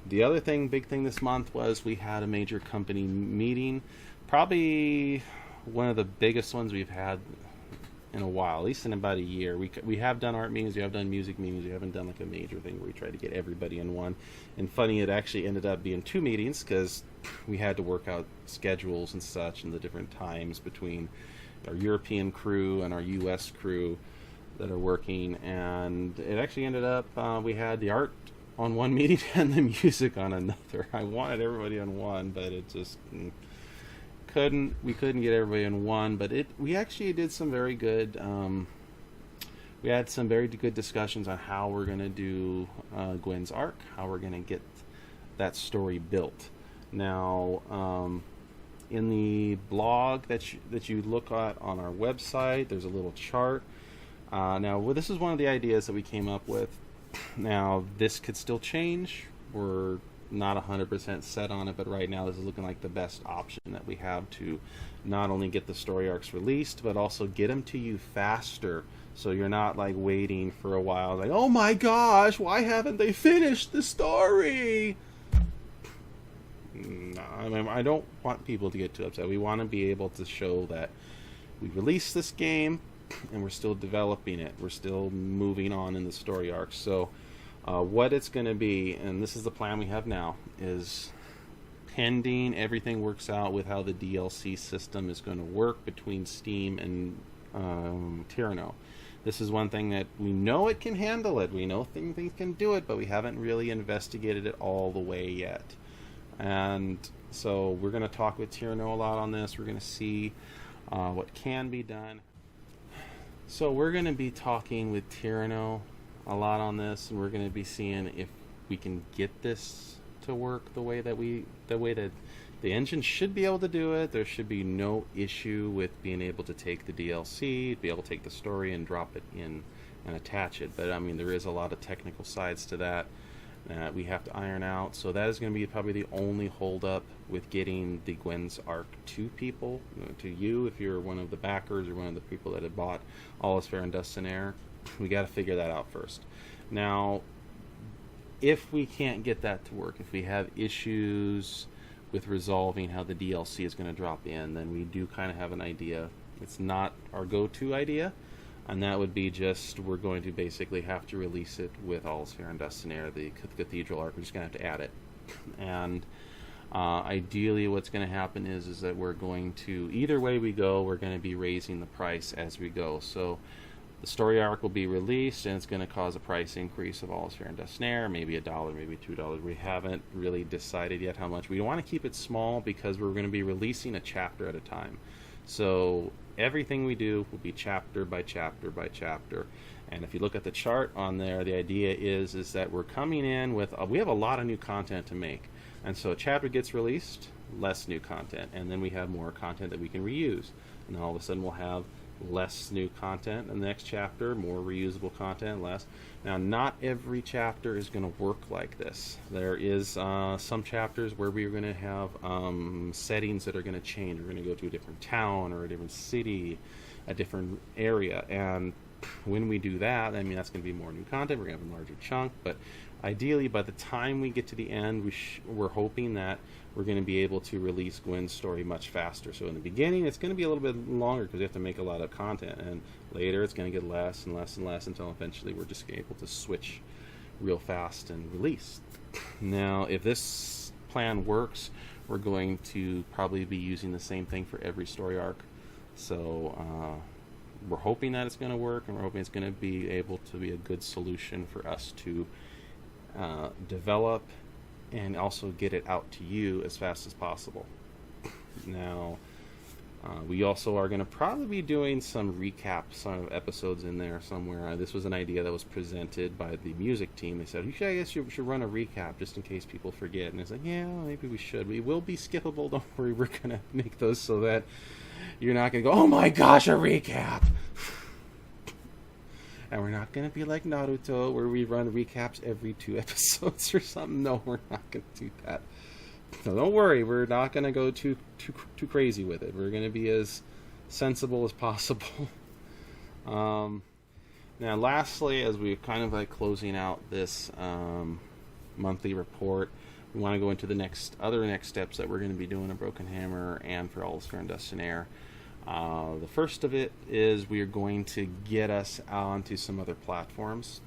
The other big thing this month was we had a major company meeting, probably one of the biggest ones we've had in a while, at least in about a year. We have done art meetings, we have done music meetings, we haven't done like a major thing where we try to get everybody in one. And funny, it actually ended up being 2 meetings because we had to work out schedules and such and the different times between our European crew and our U.S. crew that are working. And it actually ended up we had the art on one meeting and the music on another. I wanted everybody on one, but it just we couldn't get everybody in one. But we actually did some very good we had some very good discussions on how we're going to do Gwen's arc, how we're going to get that story built. Now in the blog that you look at on our website, there's a little chart. Now this is one of the ideas that we came up with. Now this could still change. We're not 100% set on it, but right now this is looking like the best option that we have to not only get the story arcs released, but also get them to you faster, so you're not like waiting for a while like, oh my gosh, why haven't they finished the story? No, I don't want people to get too upset. We want to be able to show that we released this game and we're still developing it, we're still moving on in the story arcs. So what it's going to be, and this is the plan we have now, is pending everything works out with how the DLC system is going to work between Steam and Tyranno. This is one thing that we know it can handle it. We know things can do it, but we haven't really investigated it all the way yet. And so we're going to talk with Tyranno a lot on this. We're going to see what can be done. So we're going to be talking with Tyranno a lot on this, and we're going to be seeing if we can get this to work the way that the engine should be able to do it. There should be no issue with being able to take the DLC, be able to take the story and drop it in and attach it. But I mean, there is a lot of technical sides to that we have to iron out. So that is going to be probably the only holdup with getting the Gwen's arc to people, to you, if you're one of the backers or one of the people that had bought All Is Fair and Dust and Air. We got to figure that out first. Now, if we can't get that to work, if we have issues with resolving how the DLC is going to drop in, then we do kind of have an idea. It's not our go-to idea, and that would be just we're going to basically have to release it with All Is Fair and Dust and Air, the Cathedral arc. We're just going to have to add it. And ideally what's going to happen is that we're going to, either way we go, we're going to be raising the price as we go. So the story arc will be released, and it's going to cause a price increase of All Is Fair and Dust and Air, maybe $1, maybe $2. We haven't really decided yet how much. We want to keep it small because we're going to be releasing a chapter at a time. So everything we do will be chapter by chapter by chapter. And if you look at the chart on there, the idea is that we're coming in with, we have a lot of new content to make. And so a chapter gets released, less new content, and then we have more content that we can reuse. And then all of a sudden we'll have less new content in the next chapter, more reusable content, less. Now, not every chapter is going to work like this. There is some chapters where we're going to have settings that are going to change. We're going to go to a different town or a different city, a different area, and when we do that, I mean, that's going to be more new content. We're going to have a larger chunk, but ideally, by the time we get to the end, we're hoping that we're going to be able to release Gwen's story much faster. So in the beginning, it's going to be a little bit longer because we have to make a lot of content, and later it's going to get less and less and less until eventually we're just able to switch real fast and release. Now, if this plan works, we're going to probably be using the same thing for every story arc. So we're hoping that it's going to work, and we're hoping it's going to be able to be a good solution for us to develop and also get it out to you as fast as possible. Now, we also are going to probably be doing some recaps, some episodes in there somewhere. This was an idea that was presented by the music team. They said, I guess you should run a recap just in case people forget. And it's like, yeah, maybe we should. We will be skippable. Don't worry, we're going to make those so that you're not going to go, oh my gosh, a recap! And we're not going to be like Naruto, where we run recaps every 2 episodes or something. No, we're not going to do that. So don't worry, we're not going to go too crazy with it. We're going to be as sensible as possible. Now, lastly, as we're kind of like closing out this monthly report, we want to go into the next steps that we're going to be doing at Broken Hammer and for All Is Fair in Dust and Air. The first of it is we are going to get us onto some other platforms,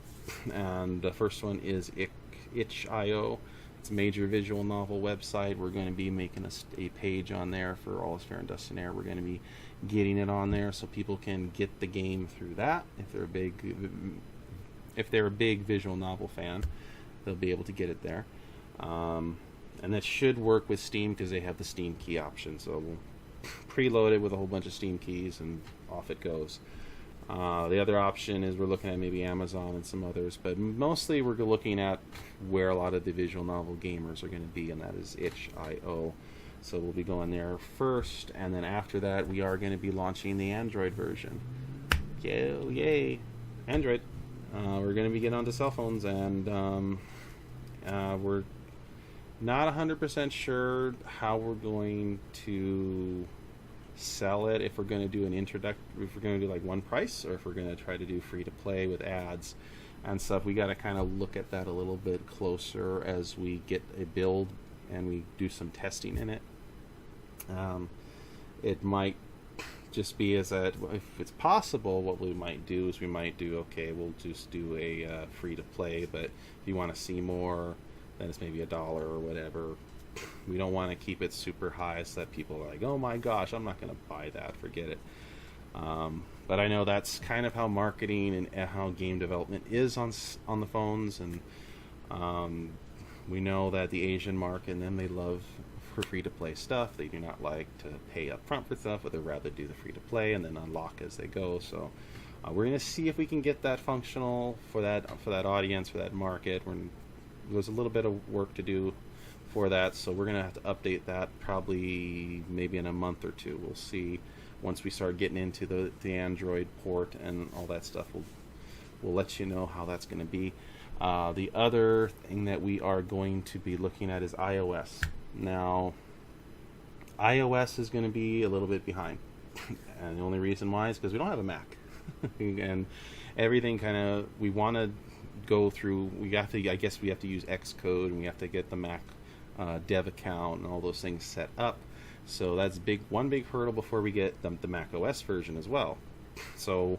and the first one is itch.io. It's a major visual novel website. We're going to be making a page on there for All Is Fair in Dust and Air. We're going to be getting it on there so people can get the game through that. If they're a big visual novel fan, they'll be able to get it there. And that should work with Steam because they have the Steam key option. So we'll preload it with a whole bunch of Steam keys and off it goes. The other option is we're looking at maybe Amazon and some others, but mostly we're looking at where a lot of the visual novel gamers are going to be, and that is itch.io. So we'll be going there first, and then after that we are going to be launching the Android version. Yay! Android. We're going to be getting onto cell phones, and we're not 100% sure how we're going to sell it, if we're going to do if we're going to do like one price, or if we're going to try to do free to play with ads and stuff. We got to kind of look at that a little bit closer as we get a build and we do some testing in it. It might just be as that if it's possible, what we might do is we'll just do a free to play, but if you want to see more, then it's maybe $1 or whatever. We don't want to keep it super high so that people are like, oh my gosh, I'm not going to buy that, forget it. But I know that's kind of how marketing and how game development is on the phones, and we know that the Asian market, and them, they love for free-to-play stuff. They do not like to pay up front for stuff, but they'd rather do the free-to-play and then unlock as they go. So we're going to see if we can get that functional for that audience, for that market. There's a little bit of work to do for that, so we're going to have to update that probably maybe in a month or two. We'll see once we start getting into the Android port and all that stuff. We'll let you know how that's going to be. The other thing that we are going to be looking at is iOS. Now, iOS is going to be a little bit behind, and the only reason why is because we don't have a Mac, and everything kind of we want to go through. I guess we have to use Xcode, and we have to get the Mac dev account and all those things set up. So that's one big hurdle before we get the Mac OS version as well. So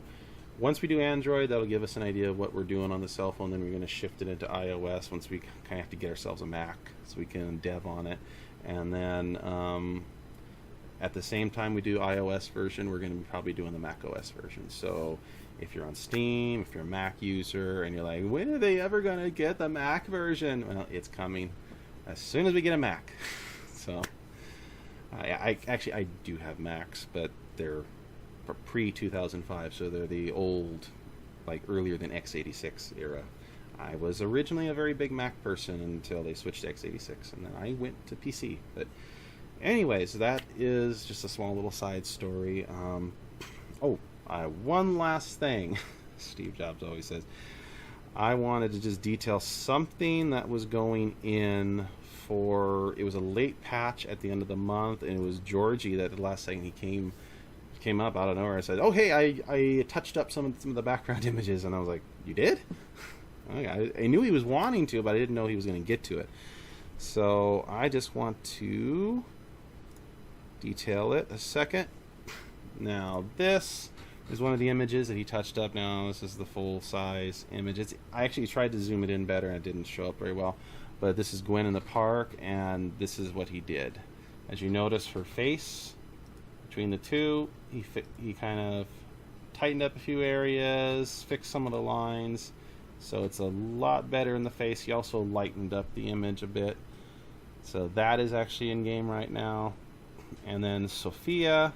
once we do Android, that'll give us an idea of what we're doing on the cell phone. Then we're going to shift it into iOS once we kind of have to get ourselves a Mac so we can dev on it. And then at the same time we do iOS version, we're going to be probably doing the Mac OS version. So if you're on Steam, if you're a Mac user, and you're like, when are they ever going to get the Mac version? Well, it's coming as soon as we get a Mac. So I do have Macs, but they're pre-2005, so they're the old, like earlier than x86 era. I was originally a very big Mac person until they switched to x86, and then I went to PC. But anyways, that is just a small little side story. One last thing. Steve Jobs always says, I wanted to just detail something that was going in it was a late patch at the end of the month, and it was Georgie that the last second he came up out of nowhere and said, oh hey, I touched up some of the background images, and I was like, you did? I knew he was wanting to, but I didn't know he was going to get to it. So I just want to detail it a second. Now this is one of the images that he touched up. Now this is the full size image. I actually tried to zoom it in better and it didn't show up very well, but this is Gwen in the park, and this is what he did. As you notice, her face, between the two, he kind of tightened up a few areas, fixed some of the lines, so it's a lot better in the face. He also lightened up the image a bit, so that is actually in game right now. And then Sophia,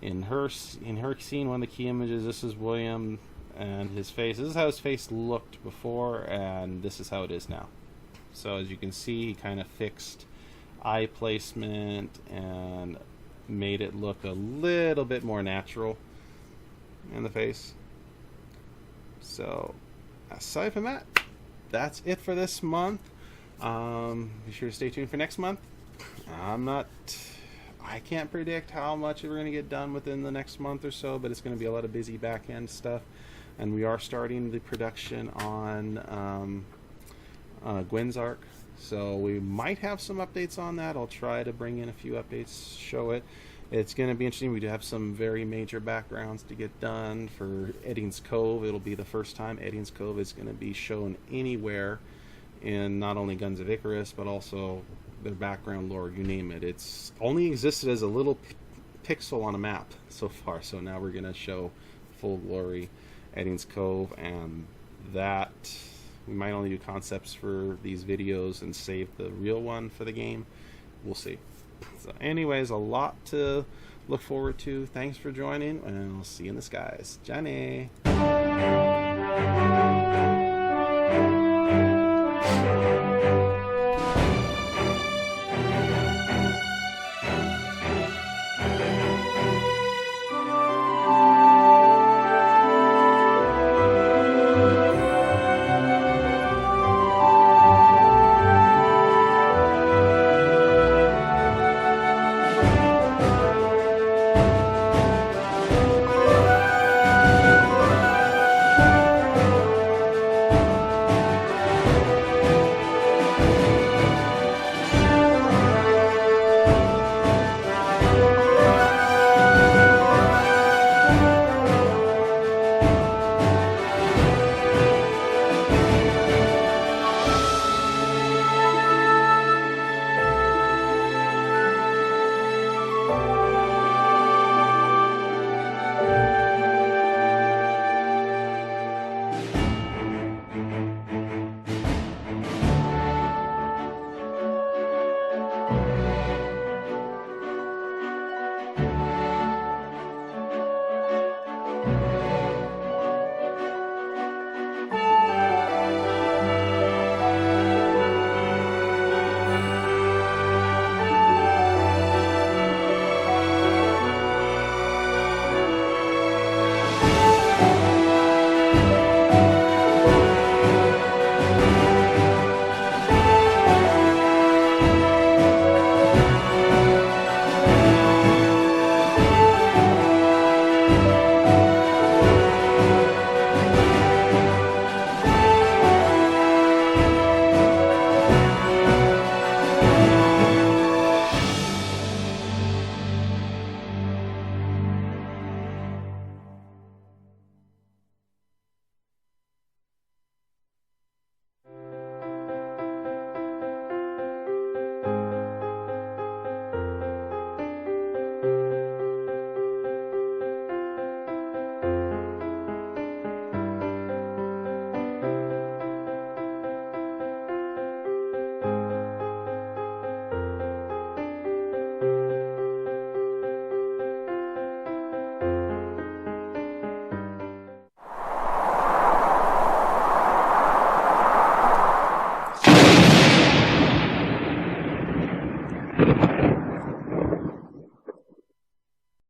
in her scene, one of the key images, this is William and his face. This is how his face looked before, and this is how it is now. So as you can see, he kind of fixed eye placement and made it look a little bit more natural in the face. So aside from that, that's it for this month. Be sure to stay tuned for next month. I can't predict how much we're going to get done within the next month or so, but it's going to be a lot of busy back end stuff, and we are starting the production on Gwen's arc. So we might have some updates on that. I'll try to bring in a few updates, show it. It's going to be interesting. We do have some very major backgrounds to get done for Edding's Cove. It'll be the first time Edding's Cove is going to be shown anywhere in not only Guns of Icarus, but also their background lore, you name it. It's only existed as a little pixel on a map so far, so now we're going to show full glory Edding's Cove, and that we might only do concepts for these videos and save the real one for the game. We'll see. So anyways, a lot to look forward to. Thanks for joining, and I'll see you in the skies. Johnny!